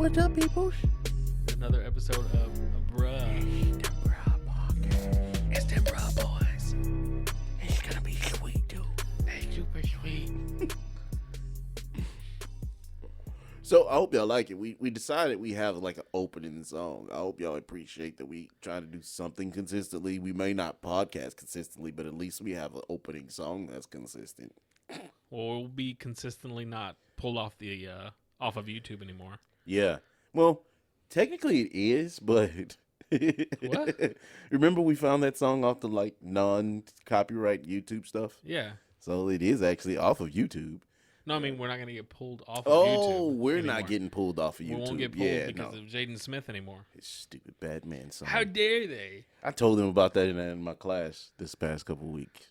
What's up, people? Another episode of Bruh. It's the Bruh Podcast. It's the Bruh Boys. It's gonna be sweet, too. Hey, super sweet. So I hope y'all like it. We decided we have like an opening song. I hope y'all appreciate that we try to do something consistently. We may not podcast consistently, but at least we have an opening song that's consistent. Well, we'll be consistently not pulled off the off of YouTube anymore. Yeah. Well, technically it is, but What? Remember we found that song off the like non-copyright YouTube stuff? Yeah. So it is actually off of YouTube. No, I mean we're not gonna get pulled off of YouTube. Oh, we're anymore. not getting pulled off of YouTube. We won't get pulled because of Jaden Smith anymore. His stupid Batman song. How dare they? I told them about that in my class this past couple of weeks.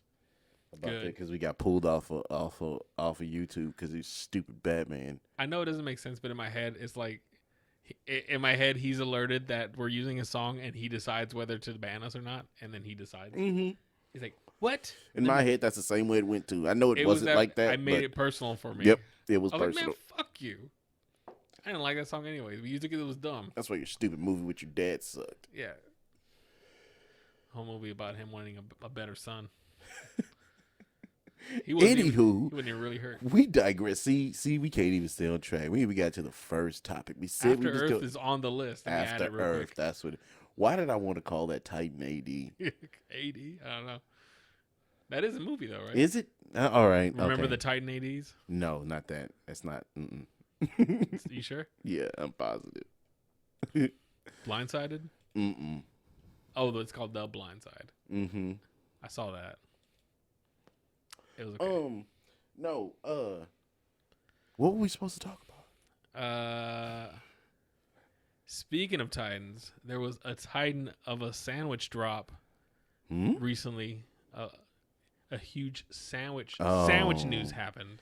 About Good. that because we got pulled off of YouTube because he's stupid Batman. I know it doesn't make sense, but in my head, it's like, in my head, he's alerted that we're using a song, and he decides whether to ban us or not, and then he decides. Mm-hmm. He's like, "What?" In my head, that's the same way it went too. I know it wasn't like that. I made but it personal for me. Yep, it was I was personal. like, "Man, fuck you." I didn't like that song anyways. We used it because it was dumb. That's why your stupid movie with your dad sucked. Yeah. Whole movie about him wanting a better son. He wasn't even really hurt. we digress. See, we can't even stay on track. We even got to the first topic. We said After we just Earth is on the list. Let me add After it real Earth. quick. That's what. Why did I want to call that Titan AD? 80? I don't know. That is a movie though, right? Is it? All right. Remember okay. the Titan 80s? No, not that. That's not. Mm-mm. You sure? Yeah, I'm positive. Blindsided? Mm-mm. Oh, it's called The Blind Side. Mm-hmm. I saw that. It was okay. No. What were we supposed to talk about? Speaking of Titans, there was a Titan of a sandwich drop recently. A huge sandwich news happened.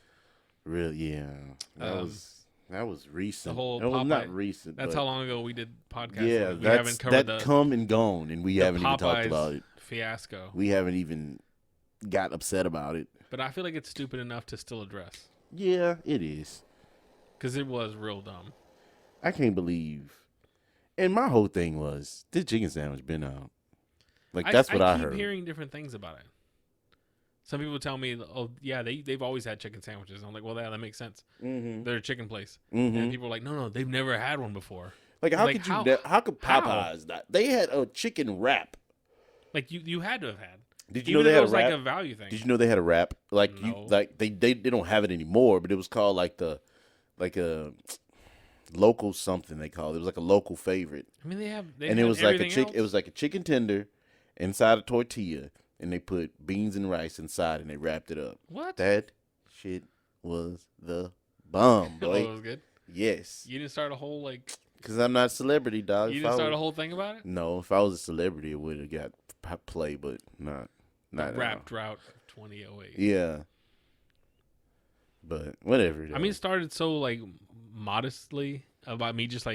Really? Yeah. That was recent. The whole Popeye, Popeye, not recent. That's but how long ago we did podcasts. Yeah, we haven't covered that come and gone, and we haven't even talked Popeye's about it. Fiasco. We haven't even got upset about it. But I feel like it's stupid enough to still address. Yeah, it is. Because it was real dumb. I can't believe. And my whole thing was, this chicken sandwich been out. Like, that's what I heard. I keep hearing different things about it. Some people tell me, oh, yeah, they've always had chicken sandwiches. I'm like, well, yeah, that makes sense. Mm-hmm. They're a chicken place. Mm-hmm. And people are like, no, they've never had one before. Like, how could Popeyes not? They had a chicken wrap. Like, you had to have had. Did you know they had a wrap? Like a value thing. Did you know they had a wrap? Like, No. they don't have it anymore, but it was called like a local something they called it. It was like a local favorite. I mean, and it was like it was like a chicken tender inside a tortilla, and they put beans and rice inside, and they wrapped it up. What? That shit was the bomb, boy. It was good. Yes. You didn't start a whole Because I'm not a celebrity, dog. You didn't start a whole thing about it. No, if I was a celebrity, it would have got play, but not Rap drought of 2008. Yeah. But whatever. I mean, it started so modestly about me just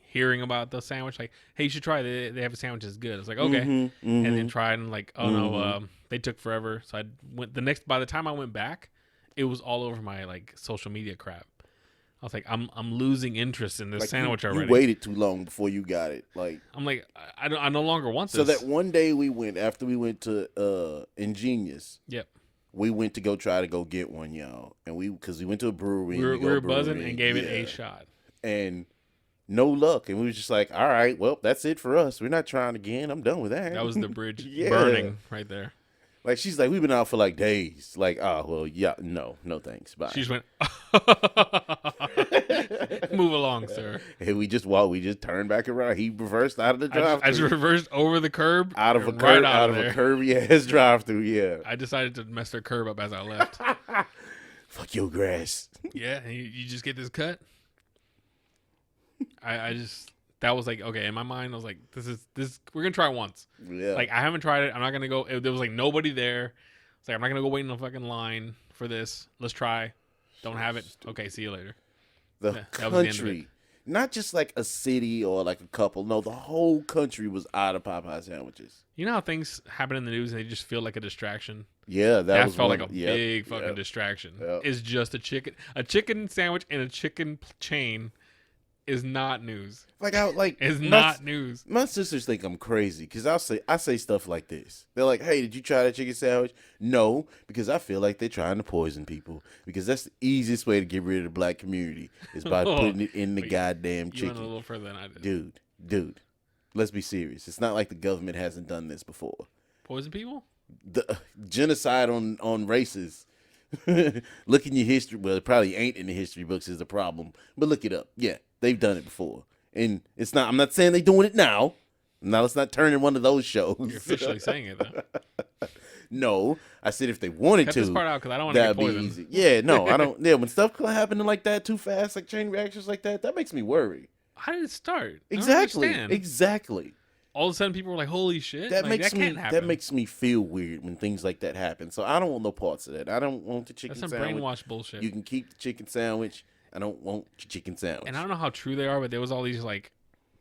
hearing about the sandwich. Like, hey, you should try it. They have a sandwich that's good. It's like, okay. Mm-hmm, mm-hmm. And then tried and no, they took forever. So I went by the time I went back, it was all over my social media crap. I was like, I'm losing interest in this sandwich already. You waited too long before you got it. I'm like, I no longer want this. So that one day after we went to Ingenious. Yep. We went to go try to go get one, y'all. And because we went to a brewery. We were buzzing and gave it a shot. And no luck. And we was just like, all right, well, that's it for us. We're not trying again. I'm done with that. That was the bridge burning right there. Like, she's like, we've been out for days. Like, oh, well, yeah, no thanks. Bye. She just went, move along, sir. And we just turned back around. He reversed out of the drive-thru. I just reversed over the curb. Out of a curvy-ass drive-thru, yeah. I decided to mess their curb up as I left. Fuck your grass. Yeah, and you just get this cut. That was okay, in my mind, I was like, this we're going to try it once. Yeah. I haven't tried it. I'm not going to go. There was nobody there. It's I'm not going to go wait in a fucking line for this. Let's try. Don't have it. Okay, see you later. The country, not just a city or a couple. No, the whole country was out of Popeye sandwiches. You know how things happen in the news and they just feel like a distraction? Yeah, that felt like a big fucking distraction. Yep. It's just a chicken sandwich in a chicken chain is not news. It's not news. My sisters think I'm crazy because I say stuff like this. They're like, "Hey, did you try that chicken sandwich?" No, because I feel like they're trying to poison people. Because that's the easiest way to get rid of the black community is by putting it in the goddamn chicken. You went a little further than I did, dude. Let's be serious. It's not like the government hasn't done this before. Poison people? The genocide on races. Look in your history. Well, it probably ain't in the history books is the problem, but look it up. Yeah, they've done it before, and it's not. I'm not saying they're doing it now. Now let's not turn in one of those shows. You're officially saying it though. No, I said if they wanted Cut to. this part out because I don't want to get poisoned. Easy. Yeah, no, I don't. Yeah, when stuff happening like that too fast, like chain reactions like that makes me worry. How did it start? Exactly. All of a sudden, people were like, "Holy shit!" That can't happen. That makes me feel weird when things like that happen. So I don't want no parts of that. I don't want the chicken sandwich. That's some brainwash bullshit. You can keep the chicken sandwich. I don't want the chicken sandwich. And I don't know how true they are, but there was all these like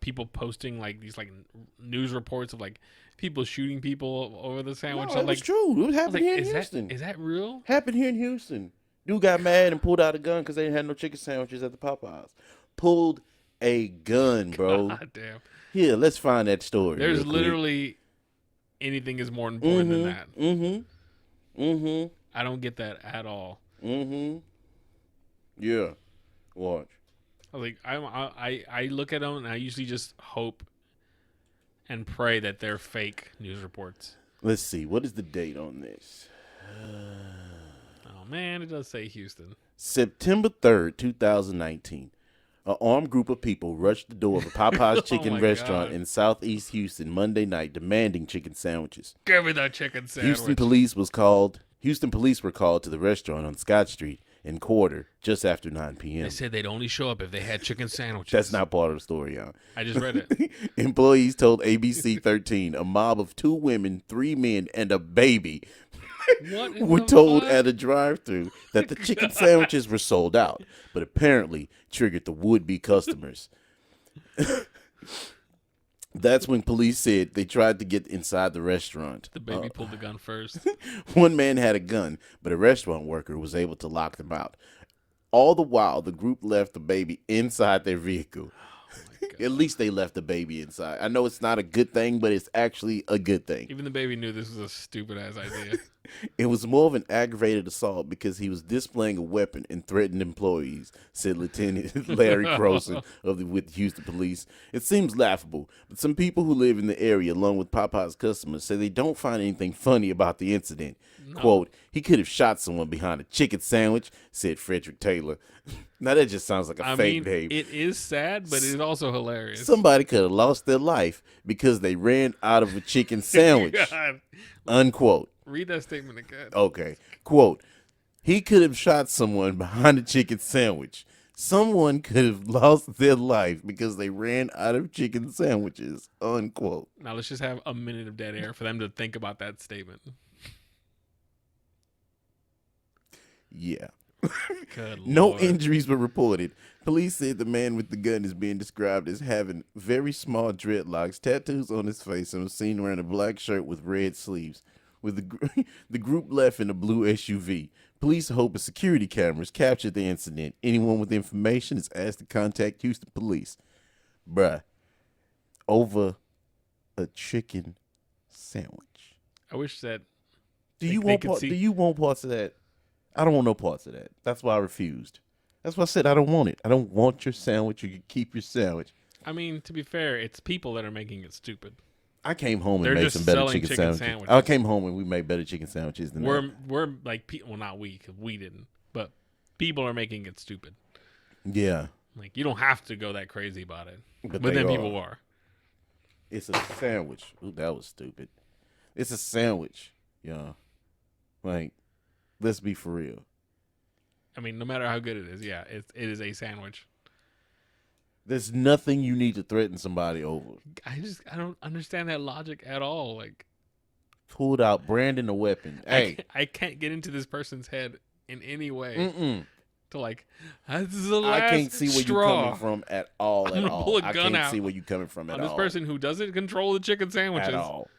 people posting like these like news reports of like people shooting people over the sandwich. No, that was true. It happened here in Houston. Is that real? Happened here in Houston. Dude got mad and pulled out a gun because they didn't have no chicken sandwiches at the Popeyes. Pulled a gun, bro. God damn. Here, let's find that story. There's literally anything is more important than that. I don't get that at all. Yeah. Watch. I look at them and I usually just hope and pray that they're fake news reports. Let's see. What is the date on this? Oh man, it does say Houston. September 3rd, 2019. An armed group of people rushed the door of a Popeye's chicken restaurant in southeast Houston Monday night demanding chicken sandwiches. Give me that chicken sandwich. Houston police were called to the restaurant on Scott Street in Quarter just after 9 p.m. They said they'd only show up if they had chicken sandwiches. That's not part of the story, y'all. I just read it. Employees told ABC 13 a mob of 2 women, 3 men, and a baby were told at a drive-thru that the chicken sandwiches were sold out, but apparently triggered the would-be customers. That's when police said they tried to get inside the restaurant. The baby pulled the gun first. One man had a gun, but a restaurant worker was able to lock them out. All the while, the group left the baby inside their vehicle. At least they left the baby inside. I know it's not a good thing, but it's actually a good thing. Even the baby knew this was a stupid-ass idea. It was more of an aggravated assault because he was displaying a weapon and threatened employees, said Lieutenant Larry Croson with Houston Police. It seems laughable, but some people who live in the area, along with Popeye's customers, say they don't find anything funny about the incident. No. Quote, he could have shot someone behind a chicken sandwich, said Frederick Taylor. Now that just sounds like a fake babe. It is sad, but it is also hilarious. Somebody could have lost their life because they ran out of a chicken sandwich. Unquote. Read that statement again. Okay. Quote, he could have shot someone behind a chicken sandwich. Someone could have lost their life because they ran out of chicken sandwiches. Unquote. Now let's just have a minute of dead air for them to think about that statement. Yeah. Good No Lord. injuries were reported. Police said the man with the gun is being described as having very small dreadlocks, tattoos on his face, and was seen wearing a black shirt with red sleeves. With the group left in a blue SUV. Police hope security cameras captured the incident. Anyone with information is asked to contact Houston Police. Bruh, over a chicken sandwich. I wish that. Do you want parts of that? I don't want no parts of that. That's why I refused. That's why I said I don't want it. I don't want your sandwich. You can keep your sandwich. I mean, to be fair, it's people that are making it stupid. I came home and made some better chicken sandwiches. I came home and we made better chicken sandwiches than that. We're like, well, not we, because we didn't, but people are making it stupid. Yeah. Like, you don't have to go that crazy about it. But then people are. It's a sandwich. Ooh, that was stupid. It's a sandwich. Yeah. Like, let's be for real. I mean, no matter how good it is, yeah, it is a sandwich. There's nothing you need to threaten somebody over. I don't understand that logic at all. Like, pulled out, branding a weapon. Hey, I can't get into this person's head in any way. To like, this is the I last can't see where you're coming from at all. I'm gonna pull a gun I can't out see where you're coming from at all. This person who doesn't control the chicken sandwiches At all.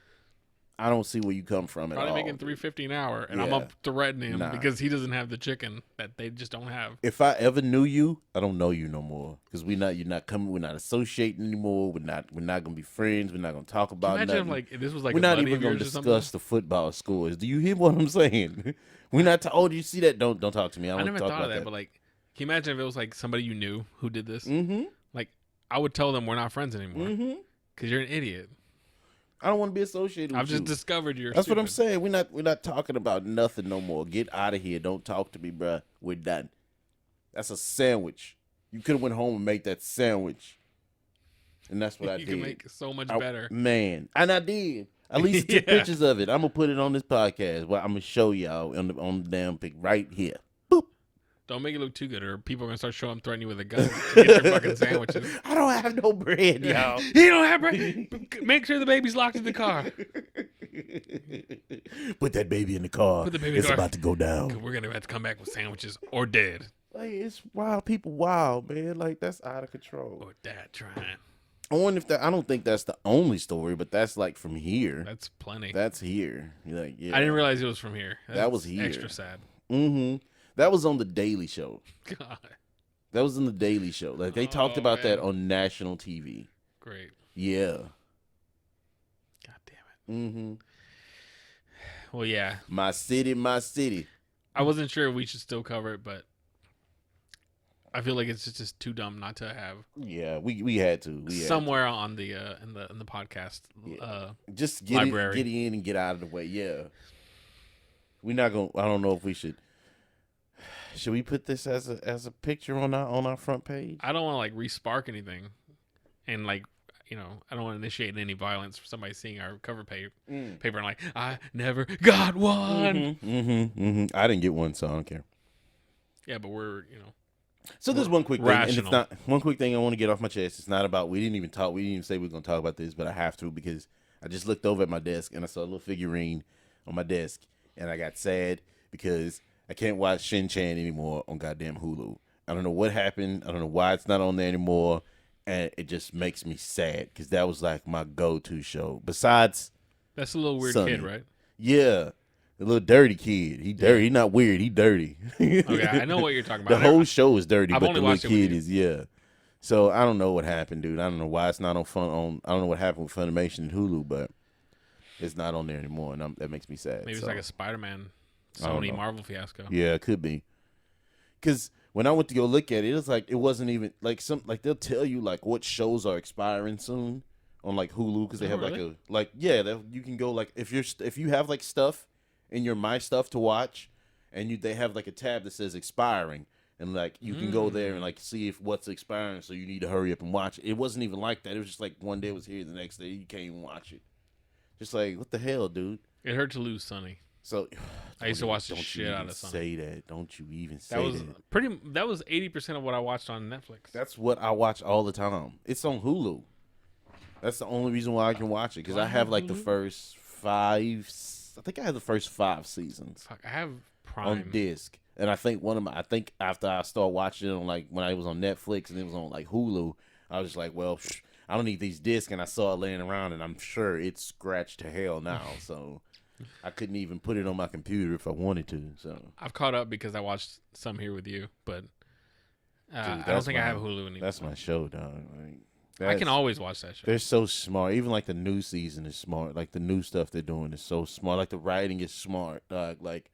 I don't see where you come from at all. Probably making $3.50 an hour, and I'm Yeah. gonna threaten him Nah. because he doesn't have the chicken that they just don't have. If I ever knew you, I don't know you no more because you're not coming. We're not associating anymore. We're not gonna be friends. We're not gonna talk about Can you imagine nothing. if this was like We're a not buddy even of gonna yours or something? discuss the football scores. Do you hear what I'm saying? We're not. Oh, do you see that? Don't talk to me. I I don't never talk thought about of that, but like, can you imagine if it was like somebody you knew who did this? Mm-hmm. Like, I would tell them we're not friends anymore because you're an idiot. I don't want to be associated with I've just you. discovered you're. That's stupid. what I'm saying. We're not talking about nothing no more. Get out of here. Don't talk to me, bruh. We're done. That's a sandwich. You could have went home and made that sandwich. And that's what I You did. can make it so much better. Man. And I did. At least took pictures of it. I'm gonna put it on this podcast. Well, I'm gonna show y'all on the damn pic right here. Boop. Don't make it look too good, or people are gonna start showing threatening you with a gun to get your fucking sandwiches. I don't have no bread, y'all. You don't have bread. Make sure the baby's locked in the car. Put that baby in the car. Put the baby in It's the car. about to go down. We're gonna have to come back with sandwiches or dead. Like, it's wild. People wild, man. Like, that's out of control. Or dad trying. I wonder if I don't think that's the only story, but that's like from here. That's plenty. That's here. You're like, yeah. I didn't realize it was from here. That was here. Extra sad. Mm-hmm. That was on the Daily Show. God. That was in the Daily Show. Like they talked about that man. on national TV. Great. Yeah. God damn it. Mm-hmm. Well, yeah. My city, my city. I wasn't sure if we should still cover it, but I feel like it's just too dumb not to have. Yeah, we had to. Somewhere on the in the podcast. Just library. Get in and get out of the way. Yeah. We're not gonna. I don't know if we should. Should we put this as a picture on our front page? I don't want to like re-spark anything, and like I don't want to initiate any violence for somebody seeing our cover paper and like I never got one. I didn't get one, so I don't care. Yeah, but we're So there's one quick thing, rational. and it's not one quick thing I want to get off my chest. It's not about. We didn't even say we were gonna talk about this, but I have to because I just looked over at my desk and I saw a little figurine on my desk, and I got sad because I can't watch Shin Chan anymore on goddamn Hulu. I don't know what happened. I don't know why it's not on there anymore, and it just makes me sad because that was like my go-to show. Besides, that's a little weird Sonny. kid, right? Yeah. A little dirty kid. He dirty. He not weird. He dirty. Okay, I know what you're talking The about. whole show is dirty, I've but only the little watched it with kid you. is, yeah. So I don't know what happened, dude. I don't know why it's not on. I don't know what happened with Funimation and Hulu, but it's not on there anymore, and that makes me sad. Maybe it's so. like a Spider-Man, I don't Sony know. Marvel fiasco. Yeah, it could be. Because when I went to go look at it, it was like it wasn't even like they'll tell you like what shows are expiring soon on like Hulu because they have really? you can go like if you have like stuff in your My Stuff to watch, and they have like a tab that says expiring, and like you can go there and like see if what's expiring, so you need to hurry up and watch it. It wasn't even like that. It was just like one day it was here, the next day you can't even watch it. Just like what the hell, dude. It hurt to lose Sonny. So I used to watch the shit out of Sonny. Say that. Don't you even say that. That was 80% of what I watched on Netflix. That's what I watch all the time. It's on Hulu. That's the only reason why I can watch it because I have like the first 5. I think I have the first 5 seasons. Fuck, I have Prime on disc, and I think after I started watching it on like when I was on Netflix and it was on like Hulu, I was just like, well, I don't need these discs, and I saw it laying around, and I'm sure it's scratched to hell now, so I couldn't even put it on my computer if I wanted to. So I've caught up because I watched some here with you, but I don't think I have Hulu anymore. That's my show, dog. I can always watch that show. They're so smart. Even like the new season is smart. Like the new stuff they're doing is so smart. Like the writing is smart, dog. Like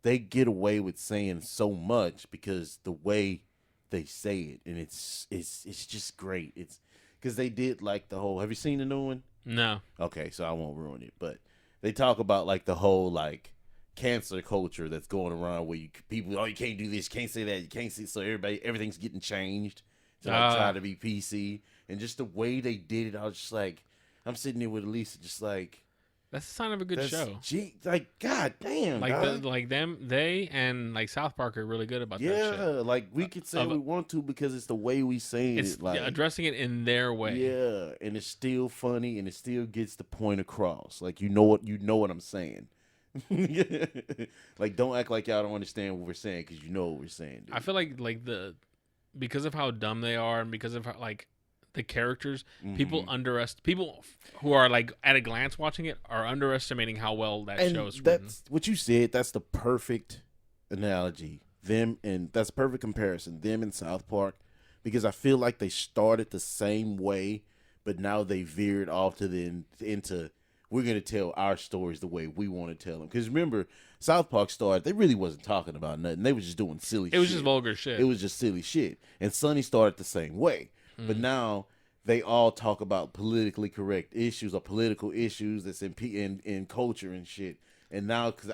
they get away with saying so much because the way they say it, and it's just great. It's because they did like the whole. Have you seen the new one? No. Okay, so I won't ruin it. But they talk about like the whole like cancer culture that's going around where you can't do this, you can't say that, you can't say so. Everything's getting changed to like try to be PC, and just the way they did it, I was just like, I'm sitting there with Elisa, just like. That's a sign of a good show. Like, god damn. Like they and like South Park are really good about that shit. Yeah, like we could say we want to because it's the way we say it. Like addressing it in their way. Yeah, and it's still funny and it still gets the point across. Like you know what I'm saying. Like don't act like y'all don't understand what we're saying because you know what we're saying. Dude. I feel like because of how dumb they are and because of how like the characters. Mm-hmm. People who are like at a glance watching it are underestimating how well that show is written. That's what you said. That's the perfect analogy. That's a perfect comparison. Them and South Park, because I feel like they started the same way, but now they veered off to into we're gonna tell our stories the way we want to tell them. Because remember, South Park started, they really wasn't talking about nothing. They was just doing silly shit. It was just vulgar shit. It was just silly shit. And Sunny started the same way. But now they all talk about politically correct issues or political issues that's in culture and shit. And now, because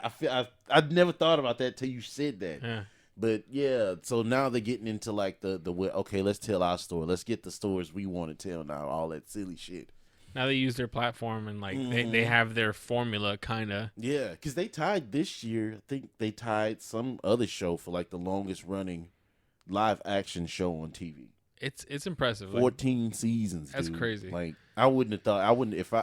I'd never thought about that till you said that. Yeah. But yeah, so now they're getting into like okay, let's tell our story. Let's get the stories we want to tell now. All that silly shit. Now they use their platform and like they have their formula kind of. Yeah, because they tied this year. I think they tied some other show for like the longest running live action show on TV. It's impressive. 14 seasons. That's dude. crazy. Like I wouldn't have thought. I wouldn't if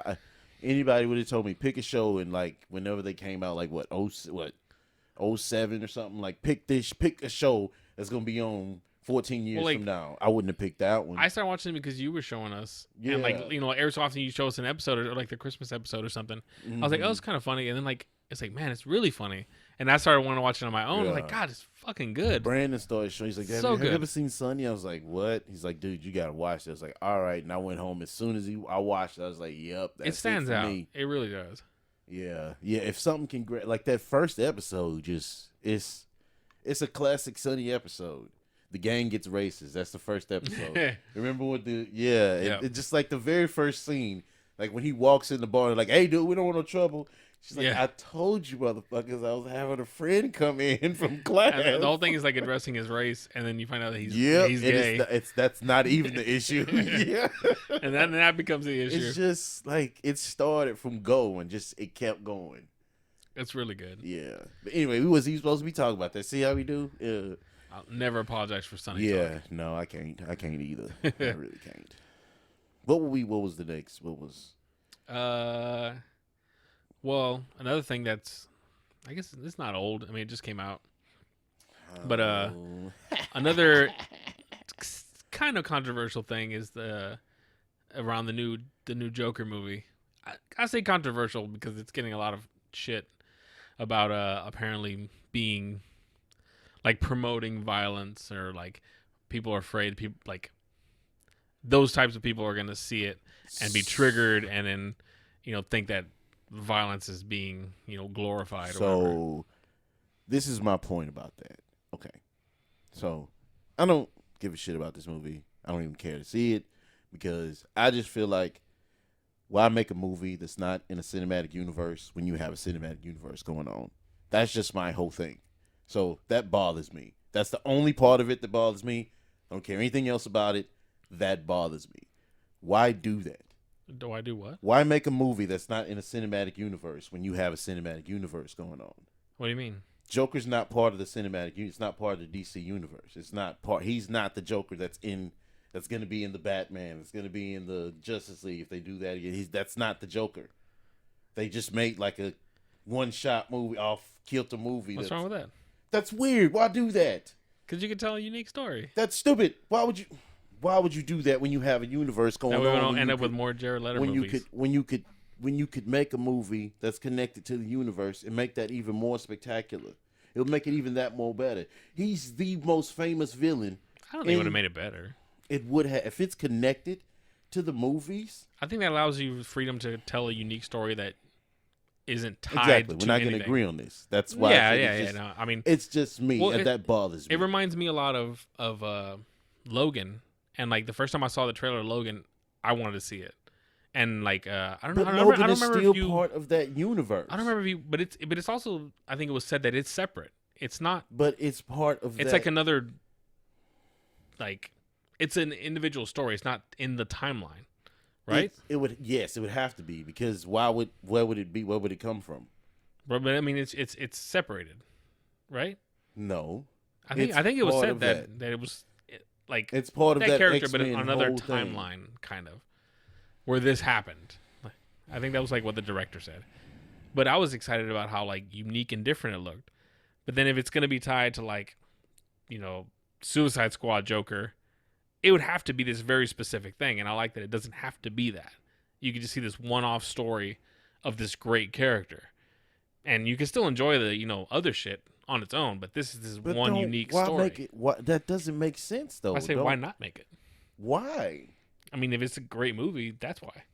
anybody would have told me pick a show and like whenever they came out like 07 or something, like pick a show that's gonna be on 14 years from now. I wouldn't have picked that one. I started watching it because you were showing us. Yeah. And like, every so often you show us an episode or like the Christmas episode or something. I was like, oh, it's kind of funny. And then like, it's like, man, it's really funny. And I started wanting to watch it on my own. I was like, God, it's fucking good. Brandon started showing. He's like, have you ever seen Sunny? I was like, what? He's like, dude, you got to watch it. I was like, all right. And I went home. As soon as I watched it, I was like, yep, that's it stands for out. me. It really does. Yeah. Yeah. If something can like that first episode, it's a classic Sunny episode. The gang gets racist. That's the first episode. Remember what it just like the very first scene, like when he walks in the bar, like, hey, dude, we don't want no trouble. She's like, I told you, motherfuckers, I was having a friend come in from class. And the whole thing is like addressing his race, and then you find out that he's gay. That's not even the issue. Yeah, and then that becomes the issue. It's just like it started from go and just it kept going. It's really good. Yeah, but anyway, we was supposed to be talking about that. See how we do? Yeah. I'll never apologize for Sunny. Yeah, no, I can't. I can't either. I really can't. What was the next? What was? Well, another thing that's, I guess it's not old. I mean, it just came out. But another kind of controversial thing is around the new Joker movie. I say controversial because it's getting a lot of shit about apparently being like promoting violence, or like people are afraid people like those types of people are going to see it and be triggered and then think that violence is being glorified. So this is my point about that. Okay, so I don't give a shit about this movie. I don't even care to see it because I just feel like why make a movie that's not in a cinematic universe when you have a cinematic universe going on? That's just my whole thing. So that bothers me. That's the only part of it that bothers me. I don't care anything else about it. That bothers me. Why do that? Do I do what? Why make a movie that's not in a cinematic universe when you have a cinematic universe going on? What do you mean? Joker's not part of the cinematic universe. It's not part of the DC universe. It's not part. He's not the Joker that's going to be in the Batman. It's going to be in the Justice League if they do that again. That's not the Joker. They just made like a one-shot movie kilter movie. What's wrong with that? That's weird. Why do that? Because you can tell a unique story. That's stupid. Why would you do that when you have a universe going on? That way we don't end up with more Jared Leto movies. When you could make a movie that's connected to the universe and make that even more spectacular. It'll make it even that more better. He's the most famous villain. I don't think it would have made it better. It would have if it's connected to the movies. I think that allows you freedom to tell a unique story that isn't tied exactly. to We're not going to agree on this. That's why. No, I mean, it's just me, and that bothers me. It reminds me a lot of Logan, and like the first time I saw the trailer of Logan, I wanted to see it, and like I don't know. Logan I don't is remember still if you, part of that universe. I don't remember if you, but it's also I think it was said that it's separate. It's not, but it's part of. It's that. like another, like it's an individual story. It's not in the timeline, right? It would have to be because where would it be? Where would it come from? But I mean, it's separated, right? No, I think it was said that it was like it's part of that character, X-Men but on another thing. timeline, kind of where this happened. I think that was like what the director said. But I was excited about how like unique and different it looked. But then if it's gonna be tied to like, Suicide Squad Joker, it would have to be this very specific thing, and I like that it doesn't have to be that. You can just see this one-off story of this great character, and you can still enjoy the other shit on its own. But this is this But one unique why story. Make it? What that doesn't make sense though. I say, why not make it? Why? I mean, if it's a great movie, that's why.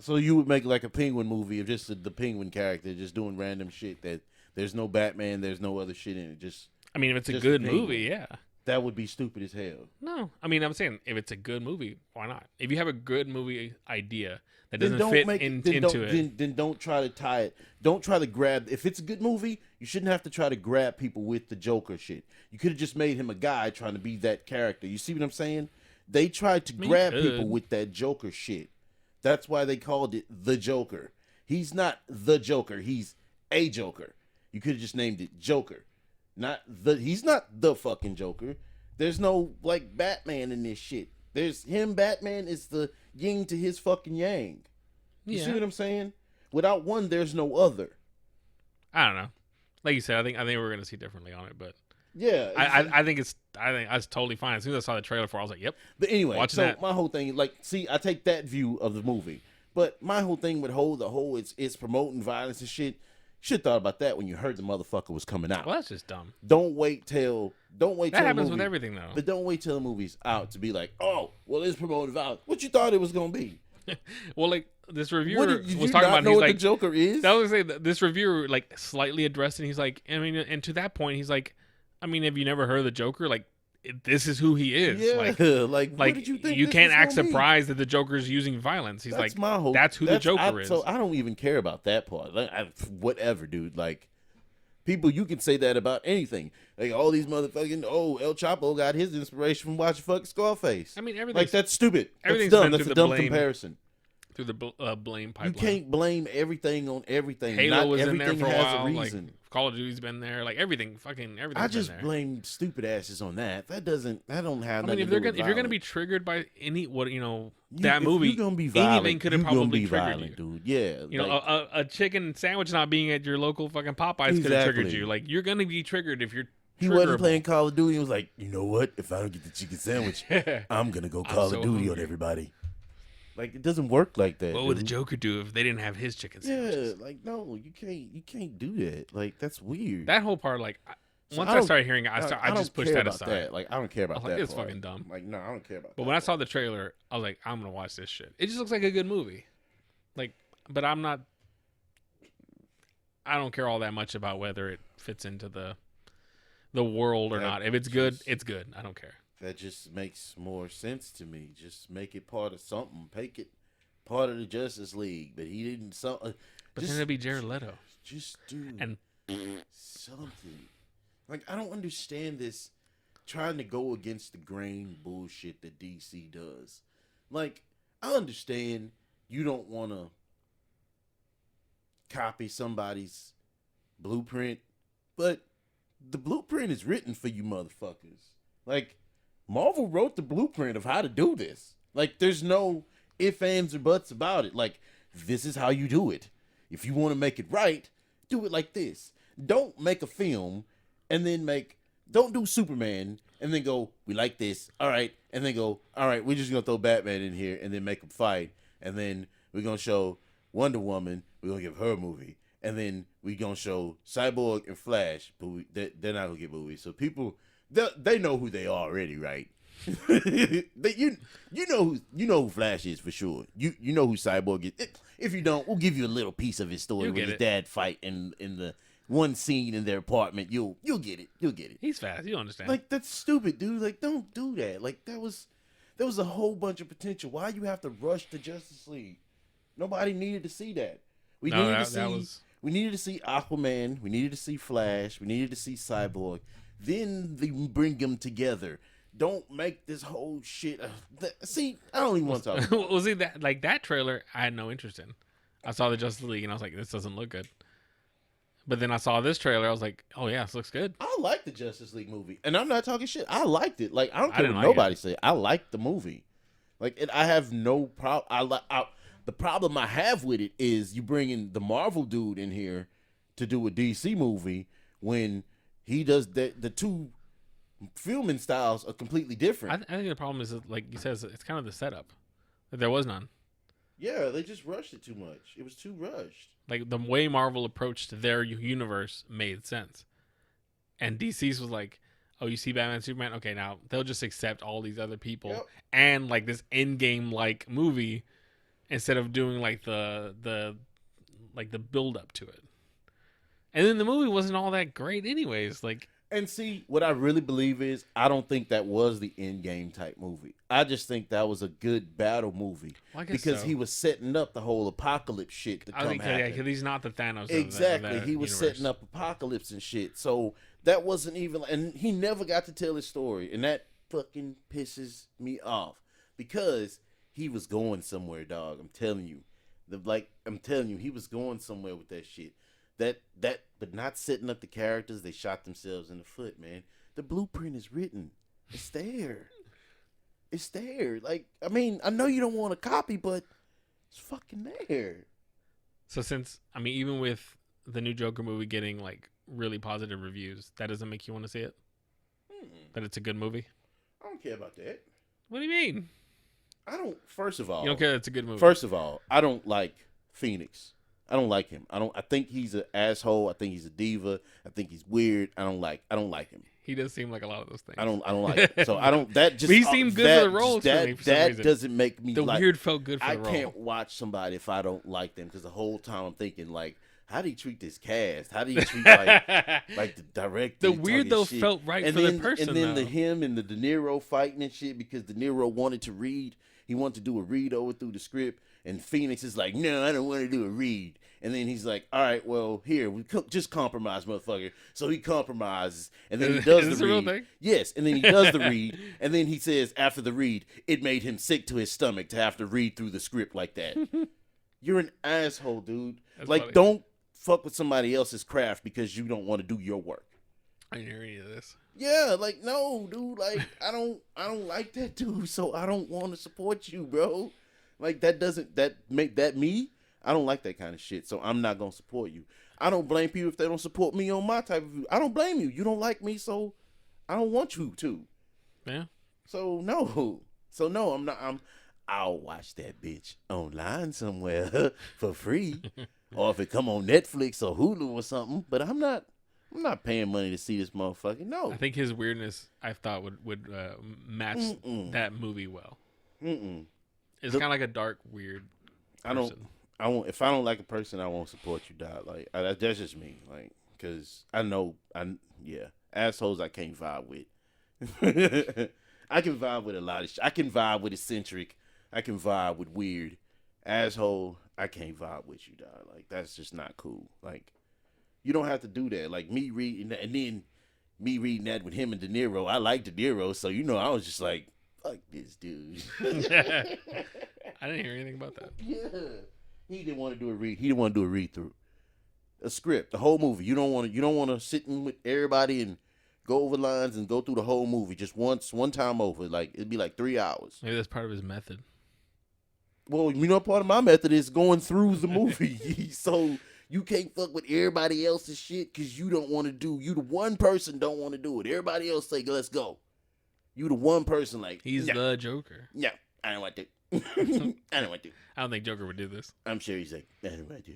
So you would make like a Penguin movie of just the Penguin character just doing random shit that there's no Batman, there's no other shit in it. Just I mean, if it's a just good Penguin. movie, yeah. That would be stupid as hell. No, I mean, I'm saying if it's a good movie, why not? If you have a good movie idea that Then doesn't don't fit make into it, Then don't try to tie it. Don't try to grab. If it's a good movie, you shouldn't have to try to grab people with the Joker shit. You could have just made him a guy trying to be that character. You see what I'm saying? They tried to grab people with that Joker shit. That's why they called it the Joker. He's not the Joker. He's a Joker. You could have just named it Joker. He's not the fucking Joker. There's no like Batman in this shit. There's him. Batman is the yin to his fucking yang. You see what I'm saying? Without one, there's no other. I don't know. Like you said, I think we're gonna see differently on it, but yeah, I think that's totally fine. As soon as I saw the trailer for it, I was like, yep. But anyway, watching that. My whole thing, like, see, I take that view of the movie, but my whole thing with it's promoting violence and shit. Should thought about that when you heard the motherfucker was coming out. Well, that's just dumb. Don't wait till that happens with everything though. But don't wait till the movie's out to be like, oh, well, it's promoting violence. What you thought it was gonna be? Well, like this reviewer Did was you talking not about. know He's what like, the Joker is? I was gonna say this reviewer like slightly addressed it. And he's like, I mean, and to that point, he's like, I mean, have you never heard of the Joker? Like, this is who he is. Yeah, like what did you think? You this can't was act gonna be? surprised that the Joker's using violence. He's That's like, that's who the Joker is. So I don't even care about that part. Like, whatever, dude. Like, people, you can say that about anything. Like, all these motherfucking, El Chapo got his inspiration from watching fucking Scarface. I mean, everything. Like, that's stupid. That's Everything's dumb. been That's through a the dumb blame. comparison. Through the blame pipeline. You can't blame everything on everything. Halo Not was in everything there for a has while. a reason. Like, Call of Duty's been there. Like everything. I just blame stupid asses on that. That don't have nothing to do with if you're gonna be triggered by that movie, you're gonna be violent, anything could have probably triggered you. dude. Yeah, You know, a chicken sandwich not being at your local fucking Popeyes could have triggered you. Like you're gonna be triggered if you're. He wasn't playing Call of Duty. He was like, you know what? If I don't get the chicken sandwich, I'm gonna go Call of Duty on everybody. Like, it doesn't work like that. What would the Joker do if they didn't have his chicken sandwiches? Yeah, like, no, you can't do that. Like, that's weird. That whole part, like, once I started hearing it, I just pushed that aside. That. Like, I don't care about that. It's part. fucking dumb. Like, no, I don't care about that. But when I saw the trailer, I was like, I'm gonna watch this shit. It just looks like a good movie. Like, but I don't care all that much about whether it fits into the world or not. If it's good, it's good. I don't care. That just makes more sense to me. Just make it part of something. Make it part of the Justice League. But he didn't. But then it'd be Jared Leto. Just do something. Like, I don't understand this trying to go against the grain bullshit that DC does. Like, I understand you don't want to copy somebody's blueprint, but the blueprint is written for you motherfuckers. Like, Marvel wrote the blueprint of how to do this. Like, there's no ifs, ands, or buts about it. Like, this is how you do it. If you want to make it right, do it like this. Don't make a film and then don't do Superman and then go, we like this, all right, and then go, all right, we're just going to throw Batman in here and then make them fight, and then we're going to show Wonder Woman, we're going to give her a movie, and then we're going to show Cyborg and Flash, but they're not going to get movies. So people, they know who they are already, right? you know who Flash is for sure. You know who Cyborg is. If you don't, we'll give you a little piece of his story with his dad fight in the one scene in their apartment. You'll get it. You'll get it. He's fast. You understand? Like, that's stupid, dude. Like, don't do that. Like, there was a whole bunch of potential. Why you have to rush to Justice League? Nobody needed to see that. We needed to see Aquaman. We needed to see Flash. We needed to see Cyborg. Then they bring them together. Don't make this whole shit. See, I don't even want to talk about it. Well, see, that trailer, I had no interest in. I saw the Justice League, and I was like, this doesn't look good. But then I saw this trailer, I was like, oh, yeah, this looks good. I like the Justice League movie, and I'm not talking shit. I liked it. Like, I don't care what nobody say. I liked the movie. Like, I have no problem. The problem I have with it is you bringing the Marvel dude in here to do a DC movie when he does the two filming styles are completely different. I think the problem is that, like you said, it's kind of the setup. There was none. Yeah, they just rushed it too much. It was too rushed. Like the way Marvel approached their universe made sense, and DC's was like, "Oh, you see Batman, Superman? Okay, now they'll just accept all these other people and like this Endgame like movie instead of doing like the build up to it." And then the movie wasn't all that great, anyways. Like, and see, what I really believe is, I don't think that was the Endgame type movie. I just think that was a good battle movie because he was setting up the whole apocalypse shit to come happen. Yeah, because he's not the Thanos. Exactly, of that he was universe. setting up apocalypse and shit. So that wasn't even, and he never got to tell his story, and that fucking pisses me off because he was going somewhere, dog. I'm telling you, he was going somewhere with that shit. But not setting up the characters, they shot themselves in the foot, man. The blueprint is written. It's there. It's there. Like, I mean, I know you don't want a copy, but it's fucking there. So even with the new Joker movie getting like really positive reviews, that doesn't make you want to see it? That it's a good movie? I don't care about that. What do you mean? First of all, you don't care that it's a good movie? First of all, I don't like Phoenix. I don't like him. I think he's an asshole. I think he's a diva. I think he's weird. I don't like him. He does seem like a lot of those things. I don't like him. So I don't. That just. But he seemed good for the role. That doesn't make me. The weird felt good for the role. I can't watch somebody if I don't like them because the whole time I'm thinking like, how do you treat this cast? How do you treat like the director? The weird though shit? Felt right for the person. And then him and the De Niro fighting and shit because De Niro wanted to read. He wanted to do a read over through the script, and Phoenix is like, no, I don't want to do a read. And then he's like, all right, well, here, we just compromise, motherfucker. So he compromises, and then he does the read. Real thing? Yes, and then he does the read, and then he says after the read, it made him sick to his stomach to have to read through the script like that. You're an asshole, dude. That's like, funny. Don't fuck with somebody else's craft because you don't want to do your work. I didn't hear any of this. Yeah, like, no, dude, like, I don't like that dude, so I don't want to support you, bro. Like, that make that me? I don't like that kind of shit, so I'm not going to support you. I don't blame people if they don't support me on my type of view. I don't blame you. You don't like me, so I don't want you to. Yeah. So, no. I'll watch that bitch online somewhere for free. Or if it come on Netflix or Hulu or something, but I'm not paying money to see this motherfucker. No. I think his weirdness, I thought, would match that movie well. It's kind of like a dark, weird person. If I don't like a person, I won't support you, dog. Like, that's just me. Like, because assholes I can't vibe with. I can vibe with a lot of shit. I can vibe with eccentric. I can vibe with weird. Asshole, I can't vibe with you, dog. Like, that's just not cool. Like, you don't have to do that. Like, me reading that, and then me reading that with him and De Niro. I like De Niro, so, I was just like, fuck this dude. I didn't hear anything about that. Yeah. He didn't want to do a read. He didn't want to do a read through. A script, the whole movie. You don't want to sit in with everybody and go over lines and go through the whole movie just one time over. Like, it'd be like 3 hours. Maybe that's part of his method. Well, part of my method is going through the movie. So you can't fuck with everybody else's shit because you don't want to do. You the one person don't want to do it. Everybody else say, let's go. You the one person like he's the Joker. Yeah, I don't want to. I don't want to. I don't think Joker would do this. I'm sure he's like, I don't want to.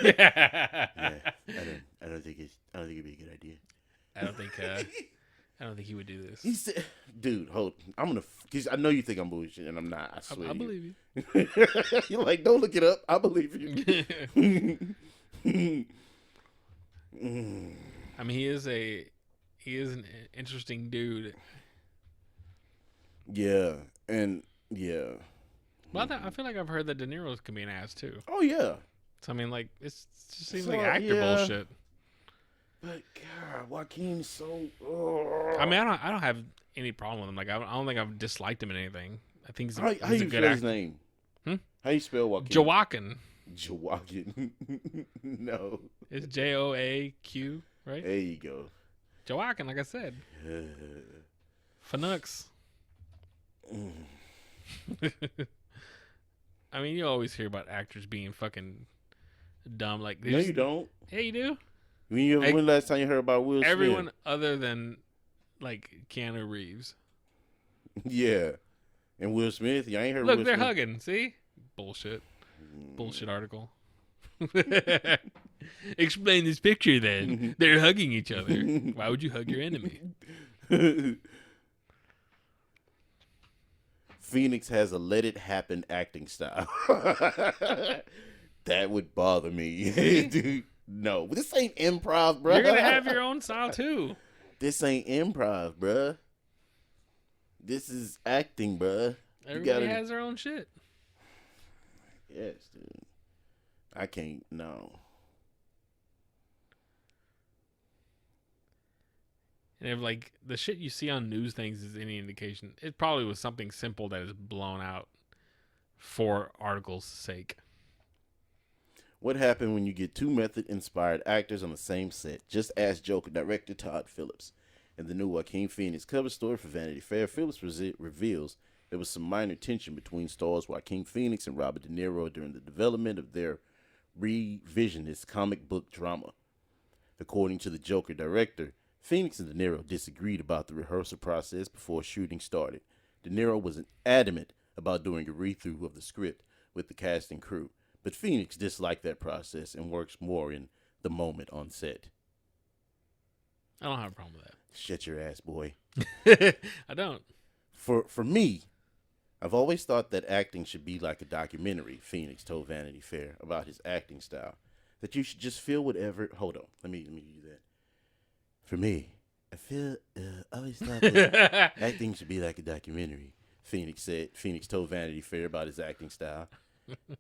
Yeah, I don't think it'd be a good idea. I don't think he would do this. He said, "Dude, hold. Because I know you think I'm bullshit, and I'm not. I swear. I believe you. You're like, don't look it up. I believe you." I mean, he is an interesting dude. Yeah, and yeah. Well, I feel like I've heard that De Niro's can be an ass too. Oh yeah. So I mean, like, it just seems like actor bullshit. But God, Joaquin's so. I mean, I don't have any problem with him. Like, I don't think I've disliked him in anything. I think he's how a you good spell actor. his name? How you spell Joaquin? Joaquin. No. It's Joaq, right? There you go. Joaquin, like I said. Fanux. I mean, you always hear about actors being fucking dumb. Like, no, you don't. Yeah, you do. When last time you heard about Will Smith? Everyone other than like Keanu Reeves. Yeah. And Will Smith, you ain't heard Look, Will they're Smith. hugging. See? Bullshit. Bullshit article. Explain this picture then. They're hugging each other. Why would you hug your enemy? Phoenix has a let it happen acting style. That would bother me. Dude, no. This ain't improv, bro. You're going to have your own style too. This ain't improv, bruh. This is acting, bruh. Everybody has their own shit. Yes, dude. I can't, no. And if like the shit you see on news things is any indication, it probably was something simple that is blown out for articles' sake. What happened when you get two method-inspired actors on the same set? Just ask Joker director Todd Phillips. In the new Joaquin Phoenix cover story for Vanity Fair, Phillips reveals there was some minor tension between stars Joaquin Phoenix and Robert De Niro during the development of their revisionist comic book drama. According to the Joker director, Phoenix and De Niro disagreed about the rehearsal process before shooting started. De Niro was adamant about doing a read-through of the script with the cast and crew, but Phoenix disliked that process and works more in the moment on set. I don't have a problem with Shut your ass, boy. that. I don't. For me, I've always thought that acting should be like a documentary, Phoenix told Vanity Fair about his acting style. That you should just feel whatever. Hold on. Let me do that. For me, I always thought that acting should be like a documentary, Phoenix told Vanity Fair about his acting style.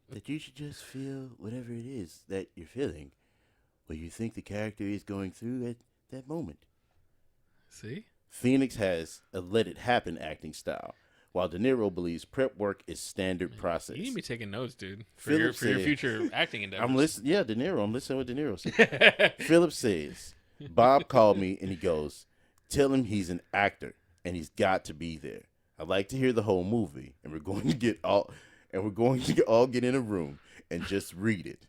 That you should just feel whatever it is that you're feeling, what you think the character is going through at that moment. See? Phoenix has a let it happen acting style, while De Niro believes prep work is standard process. You need to be taking notes, dude, for your future acting endeavors. I'm listening. Yeah, De Niro. I'm listening what De Niro says. Phillips says, Bob called me and he goes, tell him he's an actor and he's got to be there. I'd like to hear the whole movie, and we're going to all get in a room and just read it.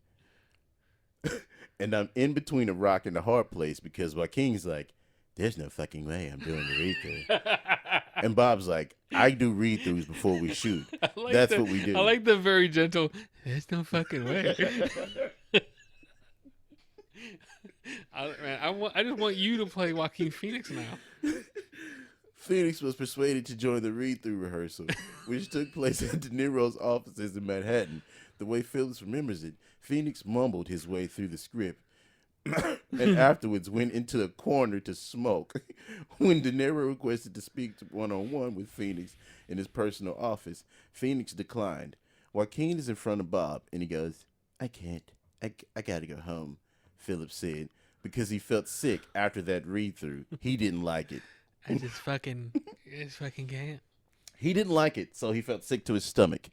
And I'm in between a rock and a hard place because Joaquin's like, there's no fucking way I'm doing the read-through. And Bob's like, I do read-throughs before we shoot. That's what we do. I like the very gentle, there's no fucking way. I just want you to play Joaquin Phoenix now. Phoenix was persuaded to join the read-through rehearsal, which took place at De Niro's offices in Manhattan. The way Phillips remembers it, Phoenix mumbled his way through the script and afterwards went into a corner to smoke. When De Niro requested to speak one-on-one with Phoenix in his personal office, Phoenix declined. Joaquin is in front of Bob, and he goes, I can't. I gotta go home, Phillips said, because he felt sick after that read-through. He didn't like it. I just fucking can't. He didn't like it, so he felt sick to his stomach.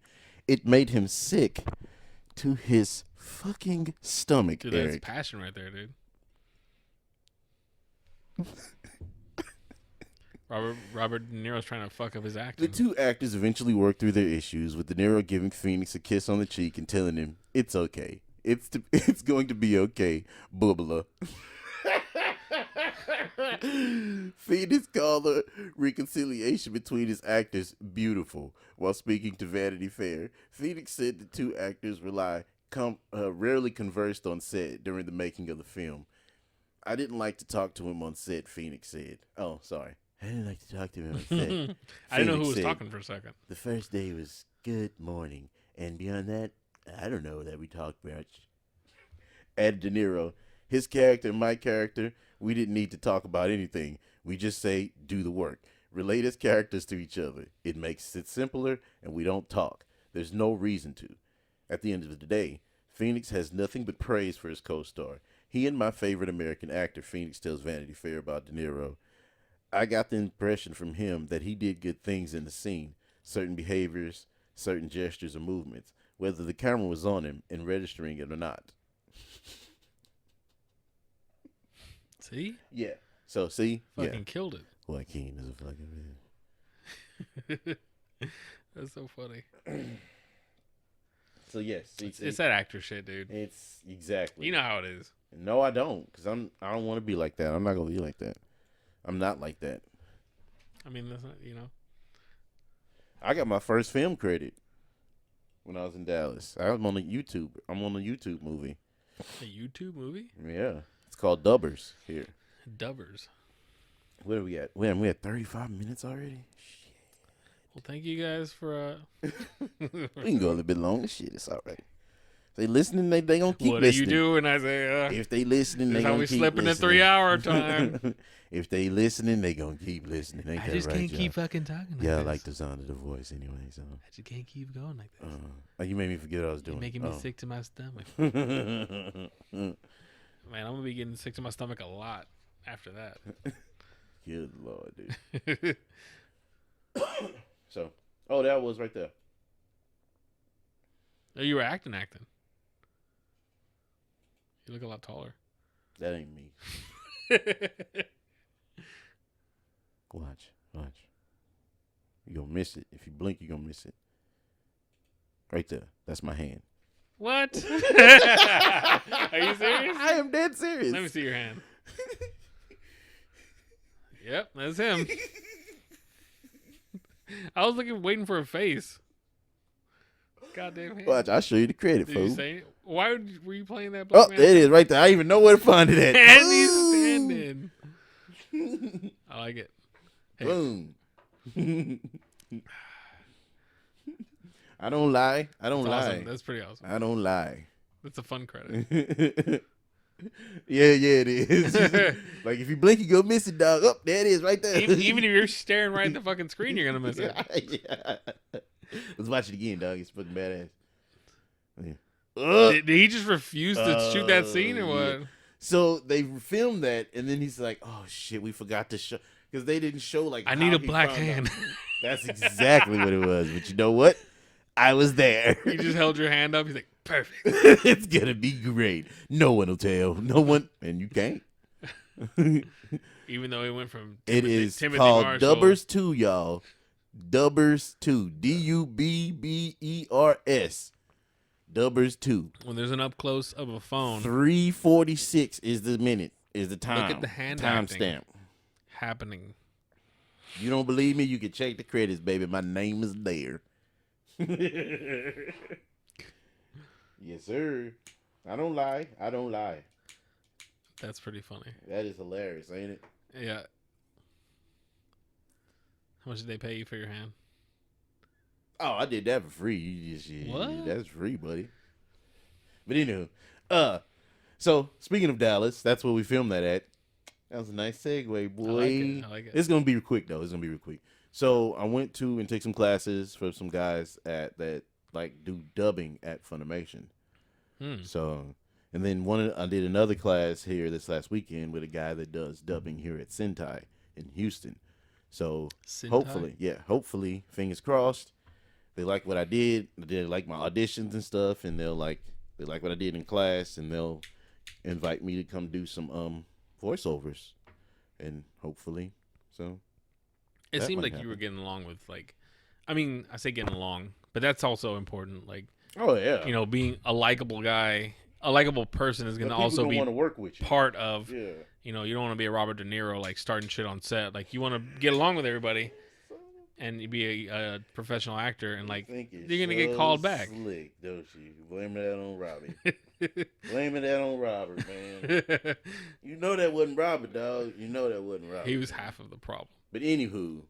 It made him sick to his fucking stomach, Dude, Eric. that's passion right there, dude. Robert De Niro's trying to fuck up his acting. The two actors eventually worked through their issues, with De Niro giving Phoenix a kiss on the cheek and telling him, it's okay. It's going to be okay, blah, blah. Phoenix called the reconciliation between his actors beautiful while speaking to Vanity Fair. Phoenix said the two actors rarely conversed on set during the making of the film. I didn't like to talk to him on set, Phoenix said. Oh, sorry. I didn't like to talk to him on set. I didn't know who was talking for a second. The first day was good morning, and beyond that, I don't know that we talked much. Added De Niro, his character and my character, we didn't need to talk about anything. We just say, do the work. Relate as characters to each other. It makes it simpler, and we don't talk. There's no reason to. At the end of the day, Phoenix has nothing but praise for his co-star. He and my favorite American actor, Phoenix tells Vanity Fair about De Niro. I got the impression from him that he did good things in the scene, certain behaviors, certain gestures or movements, whether the camera was on him and registering it or not. See? Yeah. So, see? Fucking killed it. Joaquin is a fucking man. That's so funny. So, yes. It's that actor shit, dude. It's exactly. You know how it is. No, I don't. Because I don't want to be like that. I'm not going to be like that. I'm not like that. I mean, that's not, I got my first film credit when I was in Dallas. I'm on a YouTube movie. A YouTube movie? Yeah. It's called Dubbers here. Dubbers. Where are we at? We had 35 minutes already? Shit. Well, thank you guys for... We can go a little bit longer. Shit, it's all right. If they listening, they going to keep what listening. What do you do when I say... if they listening, they going to keep listening. How we slipping in 3-hour time. If they listening, they going to keep listening. Ain't I that just right, can't y'all? keep fucking talking like yeah, this. I like the sound of the voice anyway. So I just can't keep going like this. you made me forget what I was doing. You're making me sick to my stomach. Man, I'm going to be getting sick to my stomach a lot after that. Good Lord, dude. So, that was right there. Oh, you were acting. You look a lot taller. That ain't me. Watch. You're going to miss it. If you blink, you're going to miss it. Right there. That's my hand. What? Are you serious? I am dead serious. Let me see your hand. Yep, that's him. I was waiting for a face. Goddamn hand. Watch, I'll show you the credit, Did you fool. say it? Why were you playing that? Oh, there it is, right there. I even know where to find it at. And he's standing. I like it. Hey. Boom. I don't lie. That's awesome. That's pretty awesome. I don't lie. That's a fun credit. Yeah, it is. Like, if you blink, you go miss it, dog. Oh, there it is, right there. Even if you're staring right at the fucking screen, you're going to miss it. Yeah. Let's watch it again, dog. It's fucking badass. Yeah. Did he just refuse to shoot that scene or what? Yeah. So they filmed that, and then he's like, "Oh shit, we forgot to show," because they didn't show like. I need a black hand. That's exactly what it was. But you know what? I was there. You just held your hand up. He's like, "Perfect. It's gonna be great. No one will tell. No one, and you can't." Even though it went from It is Timothy called Marshall. Dubbers 2, y'all. Dubbers 2. Dubbers. Dubbers 2. When there's an up close of a phone 3:46 is the minute, is the time. Look at the hand time acting. stamp. happening. You don't believe me? You can check the credits, baby. My name is there. Yes, sir. I don't lie. That's pretty funny. That is hilarious, ain't it? Yeah. How much did they pay you for your hand? Oh, I did that for free. You just What? That's free, buddy. But anywho, so speaking of Dallas, that's where we filmed that at. That was a nice segue, boy. I like it. It's gonna be quick though. It's gonna be real quick. So I went to and take some classes for some guys that like do dubbing at Funimation. So, and then I did another class here this last weekend with a guy that does dubbing here at Sentai in Houston. So Sentai? hopefully, fingers crossed, they like what I did. They like my auditions and stuff, and they like what I did in class, and they'll invite me to come do some voiceovers, and hopefully, so. It that seemed might like you were happen. getting along with I mean, I say getting along, but that's also important. Like, Oh yeah, being a likable guy, a likable person is going to But people also gonna be wanna work with you. part of. Yeah. You don't want to be a Robert De Niro like starting shit on set. Like, you want to get along with everybody and be a professional actor, and like you're gonna get called back. Slick, don't you? Blame that on Robbie. Blaming that on Robert, man. You know that wasn't Robert, dog. You know that wasn't Robert. He was half of the problem. But anywho.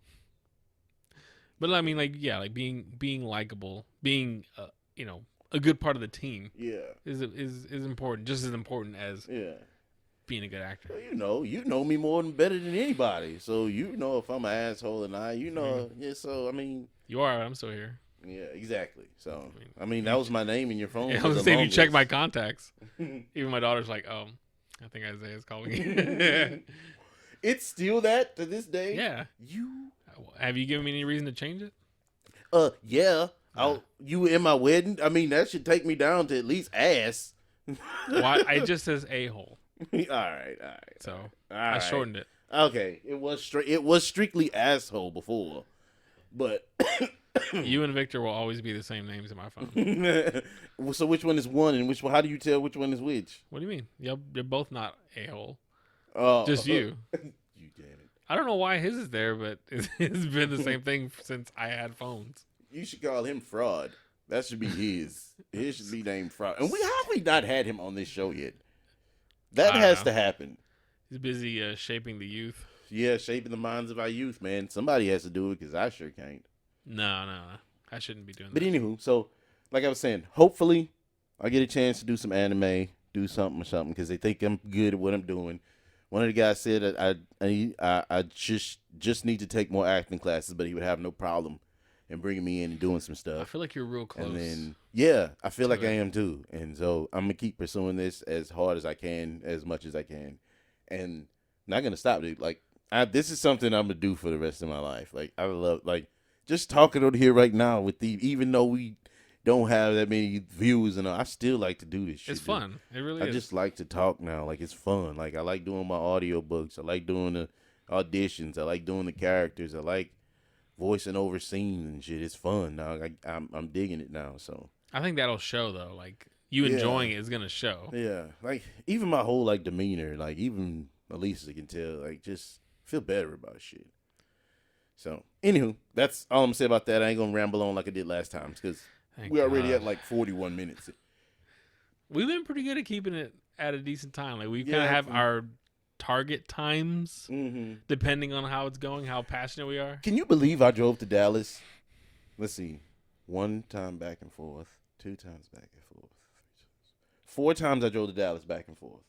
But I mean, being likable, being a good part of the team. Yeah. Is important, just as important as Yeah. being a good actor. Well, you know me better than anybody. So you know if I'm an asshole or not. Yeah. So I mean. You are. I'm still here. Yeah, exactly. So I mean, that was my name in your phone. I was gonna say, if you check my contacts, even my daughter's like, "Oh, I think Isaiah's calling you." It's still that to this day. Yeah. Have you given me any reason to change it? Yeah. You in my wedding? I mean, that should take me down to at least ass. Well, it just says a-hole. All right. So I shortened it. Okay, it was strictly asshole before, but you and Victor will always be the same names in my phone. So which one is one, and which one? How do you tell which one is which? What do you mean? You're both not a-hole. Oh, Just you. You damn it. I don't know why his is there, but it's been the same thing since I had phones. You should call him Fraud. That should be his. His should be named Fraud. And how have we not had him on this show yet? That has to happen. He's busy shaping the youth. Yeah, shaping the minds of our youth, man. Somebody has to do it because I sure can't. No. I shouldn't be doing that. But anywho, so like I was saying, hopefully I get a chance to do some anime, do something or something because they think I'm good at what I'm doing. One of the guys said that I just need to take more acting classes, but he would have no problem in bringing me in and doing some stuff. I feel like you're real close. And then, yeah, I feel like I am too. And so I'm going to keep pursuing this as hard as I can, as much as I can. And not going to stop, dude. Like, this is something I'm going to do for the rest of my life. Like, I love, like, just talking on here right now with even though we don't have that many views and all, I still like to do this shit. It's fun. It really is. I just like to talk now. Like, it's fun. Like, I like doing my audio books. I like doing the auditions. I like doing the characters. I like voicing over scenes and shit. It's fun, dog. I'm digging it now. So I think that'll show though. Like you enjoying it is gonna show. Yeah, like even my whole like demeanor, like even Elisa can tell, like just feel better about shit. So anywho, that's all I'm gonna say about that. I ain't gonna ramble on like I did last time because we already at like 41 minutes. We've been pretty good at keeping it at a decent time. Like we kind of have our target times depending on how it's going, how passionate we are. Can you believe I drove to Dallas? Let's see. 1 time back and forth, 2 times back and forth, 4 times I drove to Dallas back and forth.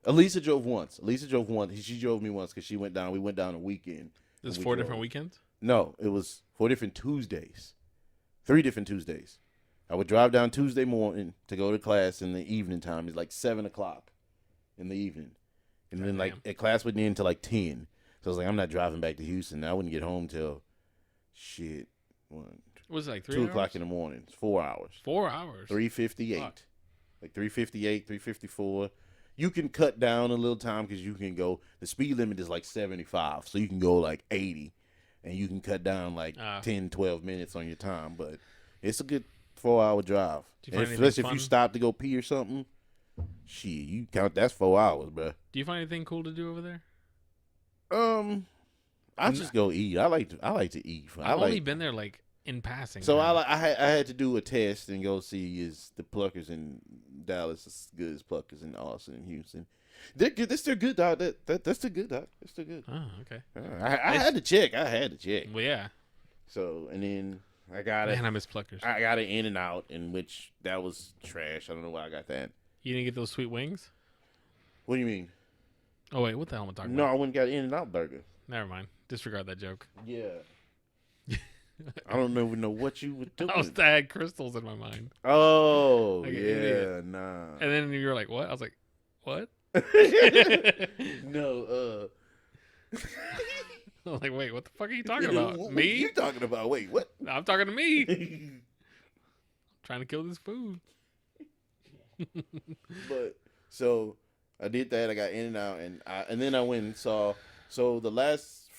Elisa drove once. She drove me once because she went down. We went down a weekend. There's 4 different weekends? No, it was 4 different Tuesdays. 3 different Tuesdays. I would drive down Tuesday morning to go to class in the evening time. It's like 7 o'clock in the evening. And then, like, class would end until, like, 10. So I was like, I'm not driving back to Houston. I wouldn't get home till, was it like 3 2 hours? o'clock in the morning. It's 4 hours. 4 hours? 3:58. Like, 3:58, 3:54. You can cut down a little time because you can go, the speed limit is, like, 75. So you can go, like, 80. And you can cut down, like, 10, 12 minutes on your time. But it's a good 4-hour drive. Especially if you stop to go pee or something. Shit, you count that's 4 hours, bro. Do you find anything cool to do over there? I just go eat. I like to eat. I've only been there like in passing. So I had to do a test and go see is the Pluckers in Dallas as good as Pluckers in Austin and Houston. They're good. They're good, dog. That's the good, dog. That's the good. Oh, okay. I had to check. Well, yeah. So and then I got it. Man, I miss Pluckers. I got it In and Out, in which that was trash. I don't know why I got that. You didn't get those sweet wings? What do you mean? Oh wait, what the hell am I talking No, about? I went and got In and Out burger. Never mind. Disregard that joke. Yeah. I don't even know what you were doing. I had crystals in my mind. Oh, like yeah, nah. And then you were like, what? I was like, what? No, I was like, wait, what the fuck are you talking about? What Me? are you talking about? Wait, what? I'm talking to me. I'm trying to kill this food. But so I did that. I got In and Out, and then I went and saw. So the last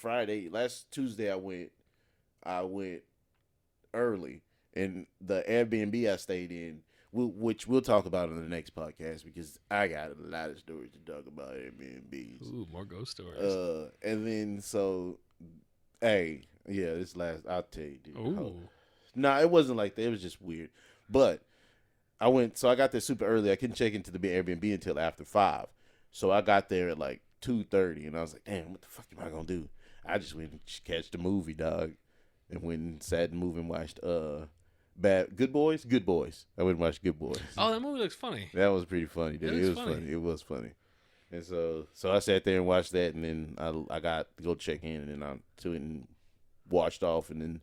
Tuesday, I went early, and the Airbnb I stayed in, which we'll talk about in the next podcast because I got a lot of stories to talk about Airbnbs. Ooh, more ghost stories. And then so, hey, yeah, I'll tell you, dude. Ooh. Nah, it wasn't like that. It was just weird, but. I got there super early. I couldn't check into the Airbnb until after 5. So I got there at like 2:30, and I was like, damn, what the fuck am I going to do? I just went and catch the movie, dog, and went and sat in the movie and watched Good Boys? Good Boys. I went and watched Good Boys. Oh, that movie looks funny. That was pretty funny, dude. It was funny. It was funny. And so I sat there and watched that, and then I got to go check in, and then I went and washed off, and then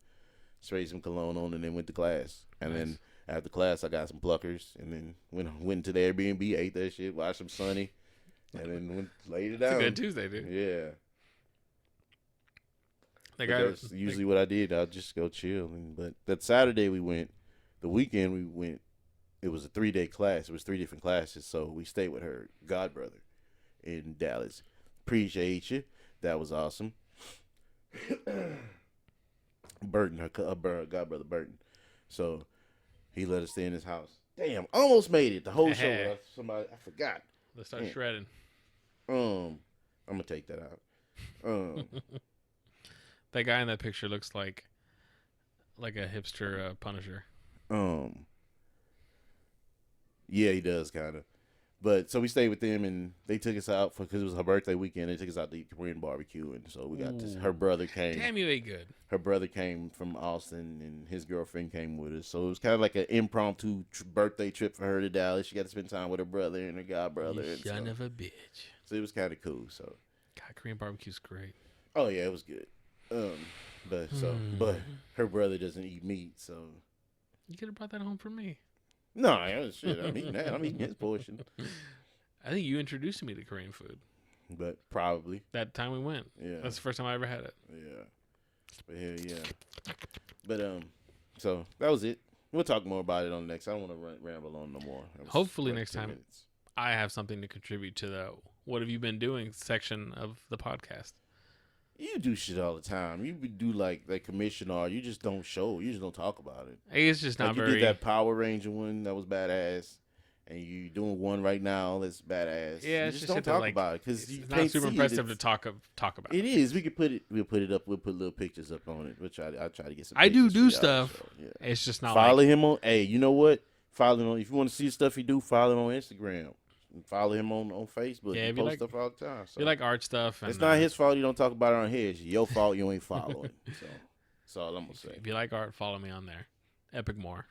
sprayed some cologne on, and then went to class. And then after class, I got some Pluckers, and then went to the Airbnb, ate that shit, watched some Sunny, and then laid it down. It's a good Tuesday, dude. Yeah. That's usually what I did. I'd just go chill. But that Saturday the weekend we went, it was a 3-day class. It was 3 different classes, so we stayed with her godbrother in Dallas. Appreciate you. That was awesome. Burton, her godbrother Burton. So he let us stay in his house. Damn, almost made it. The whole show. I forgot. Let's start shredding. I'm gonna take that out. That guy in that picture looks like a hipster Punisher. Yeah, he does kind of. But so we stayed with them, and they took us out because it was her birthday weekend. They took us out to eat Korean barbecue, and so we got her brother came. Damn, you ate good. Her brother came from Austin, and his girlfriend came with us. So it was kind of like an impromptu birthday trip for her to Dallas. She got to spend time with her brother and her god brother. You son of a bitch. So it was kind of cool. So God, Korean barbecue's great. Oh yeah, it was good. But her brother doesn't eat meat, so you could have brought that home for me. No, shit. I'm eating that. I'm eating his portion. I think you introduced me to Korean food. But probably that time we went. Yeah, that's the first time I ever had it. Yeah, but hell yeah. But so that was it. We'll talk more about it on the next. I don't want to ramble on no more. Hopefully next time I have something to contribute to the "What have you been doing" section of the podcast. You do shit all the time. You do like commission art. You just don't show. You just don't talk about it. It's just not very. You did that Power Ranger one that was badass, and you doing one right now that's badass. Yeah, you just don't talk about it because it's not super impressive to talk about. It is. We could put it. We'll put it up. We'll put little pictures up on it. I'll try to get some. I do stuff. So, yeah. It's just not. Follow him on. Hey, you know what? Follow him on. If you want to see stuff he do, follow him on Instagram. Follow him on Facebook. Yeah, he posts stuff all the time. So. You like art stuff. And, it's not his fault you don't talk about it on here. It's your fault you ain't following. So that's all I'm going to say. If you like art, follow me on there. Epic More.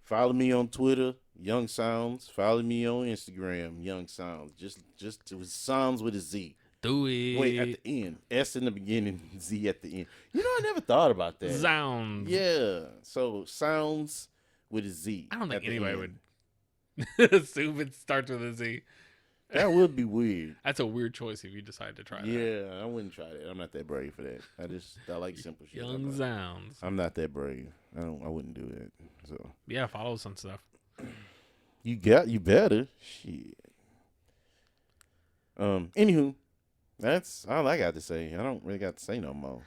Follow me on Twitter, Young Sounds. Follow me on Instagram, Young Sounds. Just it was Sounds with a Z. Do it. Wait, at the end. S in the beginning, Z at the end. You know, I never thought about that. Sounds. Yeah. So Sounds with a Z. I don't think anybody would assume it starts with a Z. That would be weird. That's a weird choice if you decide to try that. Yeah, I wouldn't try that. I'm not that brave for that. I like simple shit. Young Sounds. I'm not that brave. I wouldn't do that. So yeah, follow some stuff. You better. Shit. Anywho, that's all I got to say. I don't really got to say no more.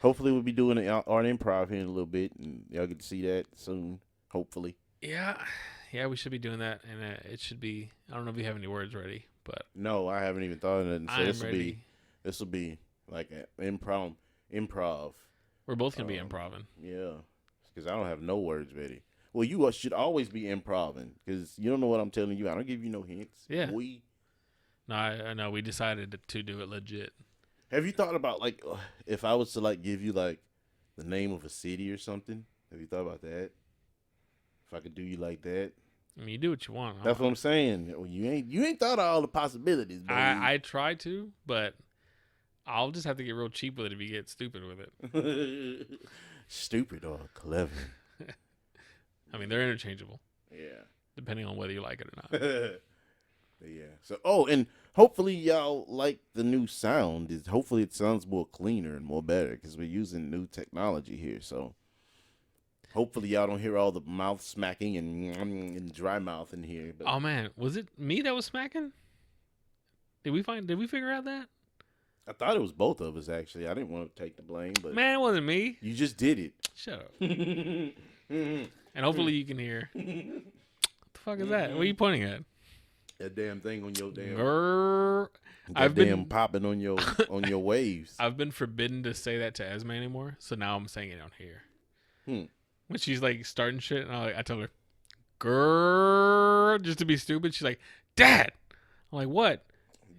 Hopefully we'll be doing art improv here in a little bit, and y'all get to see that soon. Hopefully. Yeah, we should be doing that, and it should be. I don't know if you have any words ready, but no, I haven't even thought of it. So I'm ready. This will be like an improv. We're both gonna be improving. Yeah, because I don't have no words ready. Well, you should always be improving because you don't know what I'm telling you. I don't give you no hints. Yeah. No, I know. We decided to do it legit. Have you thought about if I was to give you the name of a city or something? Have you thought about that? If I could do you like that. I mean, you do what you want. That's what I'm saying. You ain't thought of all the possibilities. Baby. I try to, but I'll just have to get real cheap with it if you get stupid with it. Stupid or clever. I mean, they're interchangeable. Yeah. Depending on whether you like it or not. Yeah. So, and hopefully y'all like the new sound. Hopefully it sounds more cleaner and more better because we're using new technology here. So. Hopefully y'all don't hear all the mouth smacking and dry mouth in here. But. Oh man, was it me that was smacking? Did we figure out that? I thought it was both of us actually. I didn't want to take the blame, but man, it wasn't me. You just did it. Shut up. And hopefully you can hear. What the fuck is that? What are you pointing at? That damn thing on your damn. I've been popping on your waves. I've been forbidden to say that to Esme anymore, so now I'm saying it on here. When she's starting shit, and I tell her, "Girl," just to be stupid. She's like, "Dad," I'm like, "What?"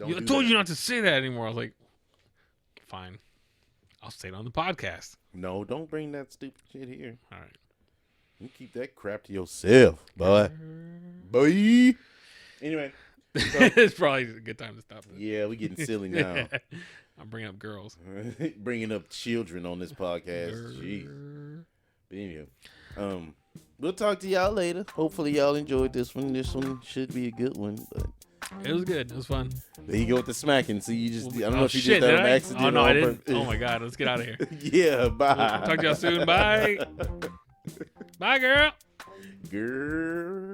I told you not to say that anymore. I was like, "Fine, I'll say it on the podcast." No, don't bring that stupid shit here. All right, you keep that crap to yourself, boy. Boy. Anyway, so, it's probably a good time to stop this. Yeah, we getting silly now. I'm bringing up girls, bringing up children on this podcast. Jeez. But anyway, we'll talk to y'all later. Hopefully y'all enjoyed this one. This one should be a good one, but it was good. It was fun. There you go with the smacking. See, you just I don't know if you did that on accident. Oh no, I didn't. Oh my god, let's get out of here. Yeah, bye. Talk to y'all soon. Bye. Bye, girl. Girl.